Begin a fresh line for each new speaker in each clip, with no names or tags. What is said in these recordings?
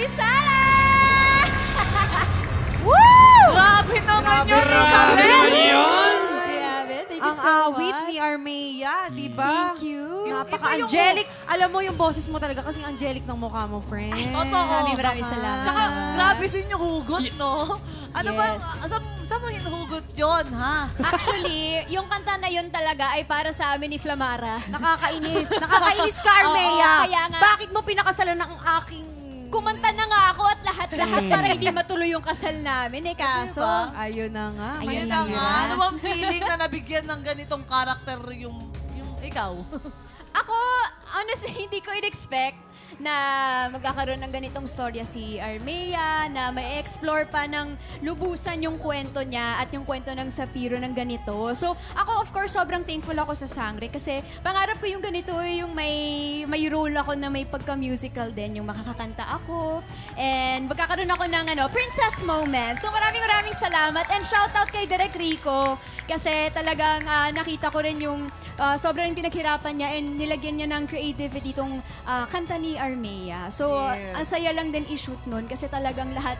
Happy Sala!
Woo!
Grabe naman yun,
Grabe
Isabel!
naman yun!
Grabe, thank you
Ang
so
awit
much.
ni Armea, di ba?
Thank you.
Napaka-angelic. Alam mo yung boses mo talaga kasing angelic ng mukha mo, friend.
Totoo. Maraming salamat. Tsaka, grabe din yung hugot, no? Ano
Yes.
ba, saan mo hinuhugot yun, ha?
Actually, yung kanta na yun talaga ay para sa amin ni Flamara.
Nakakainis. Nakakainis ka, Armea.
Oo, kaya nga.
Bakit mo pinakasalan ng aking...
Kumanta na nga ako at lahat-lahat para hindi matuloy yung kasal namin eh. Kaso,
Diba?
Ayun na nga.
Ayun na nga. Ano bang feeling na nabigyan ng ganitong karakter yung ikaw?
ako, honestly, hindi ko in-expect na magkakaroon ng ganitong storya si Armea, na may explore pa ng lubusan yung kwento niya at yung kwento ng Sapiro ng ganito. So, ako of course, sobrang thankful ako sa Sangre kasi pangarap ko yung ganito, yung may role ako na may pagka-musical din, yung makakakanta ako, and magkakaroon ako ng princess moment. So, maraming salamat and shoutout kay Direk Rico kasi talagang nakita ko rin yung sobrang pinaghirapan niya and nilagyan niya ng creativity itong kanta ni Armea. So,
Yes.
ang saya lang din i-shoot nun kasi talagang lahat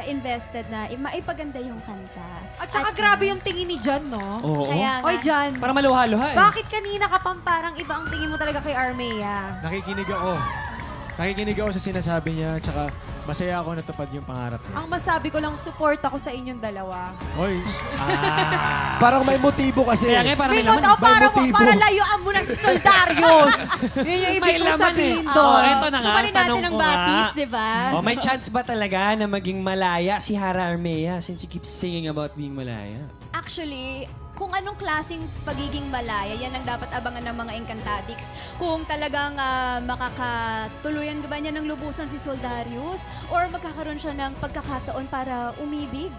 invested na maipaganda yung kanta.
At saka grabe yung tingin ni Jan, no?
Oo.
Kaya nga,
Oy, Jan.
Para maluha-luha eh.
Bakit kanina ka pang parang iba ang tingin mo talaga kay Armea?
Nakikinig ako. Nakikinig ako sa sinasabi niya, tsaka masaya ako natupad yung pangarap niya.
Ang masabi ko lang, support ako sa inyong dalawa.
Hoy,
Parang may motibo kasi.
Kaya nga, parang may
May
laman.
motibo, para,
motibo.
para layuan mo na si Soldarius. Yun yung
May
ibig kong
laman
sabihin
eh.
doon.
Oh, eto na nga,
Tumarin natin
tanong
ng
ko
batis,
nga.
di ba?
Oh, may chance ba talaga na maging malaya si Hara Armea since you keep singing about being malaya?
Actually, kung anong klaseng pagiging malaya, yan ang dapat abangan ng mga Encantadix. Kung talagang makakatuluyan ba niya ng lubusan si Soldarius or magkakaroon siya ng pagkakataon para umibig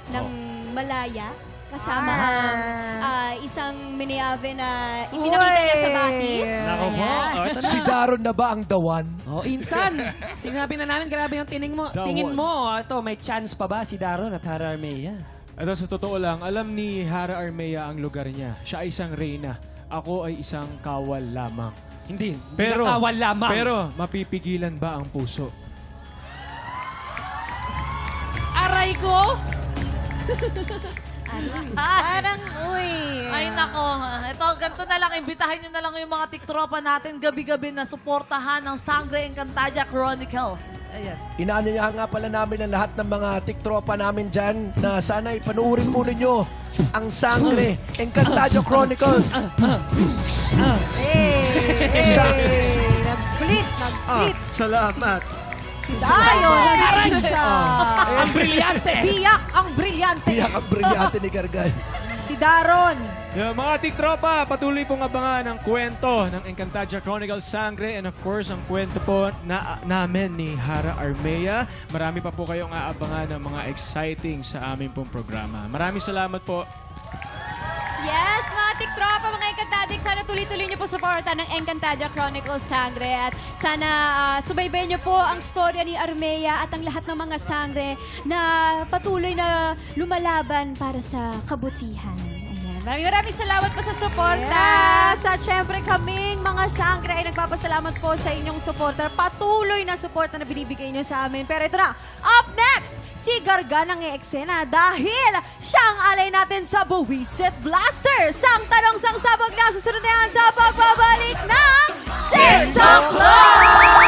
ng malaya kasama ang isang miniave na ipinakita niya sa batis.
Nako po.
Ayan.
Oh, ito na.
Si Daron na ba ang the one?
Oh, insan. Sinabi na namin, grabe yung tingin mo. Tingin mo, ito, may chance pa ba si Daron at Hara Armea?
ito sa totoo lang, alam ni Hara Armea ang lugar niya. Siya ay isang reyna. Ako ay isang kawal lamang.
Hindi.
Pero,
Nakawal lamang.
pero mapipigilan ba ang puso?
Aray ko!
Parang, uy.
Ay, nako. Ito, ganito na lang. Imbitahin nyo na lang yung mga tiktropa natin gabi-gabi na suportahan ng Sangre Encantadia Chronicles. Ayan.
Inaanyayahan nga pala namin ang lahat ng mga tiktropa namin dyan na sana ipanuurin po ninyo ang Sangre Encantadia Chronicles.
Hey, nag-split.
Salamat.
Ayun, siya.
Ang brilyante!
Biyak ang brilyante.
Biyak ang brilyante ni Gargal.
Si Daron.
Yeah, mga tiktropa, patuloy pong abangan ang kwento ng Encantadia Chronicles Sangre and of course, ang kwento po namin ni Hara Armea. Marami pa po kayong aabangan ng mga exciting sa aming pong programa. Maraming salamat po.
Yes, mga tiktropa, mga Encantadix, sana tuloy-tuloy niyo po suporta ng Encantadia Chronicles Sangre at sana subaybayan niyo po ang storya ni Armea at ang lahat ng mga Sangre na patuloy na lumalaban para sa kabutihan. Ayan. Maraming salamat po sa suporta.
Yes, at syempre kaming mga Sangre ay nagpapasalamat po sa inyong suporta. Patuloy na suporta na binibigay niyo sa amin. Pero ito na, up next, si Gargan ang i-eksena dahil siyang alay natin sa Buwisit Blaster. Sang tanong, sang sabag na susunod na yan sa pagbabalik ng TikTok Club!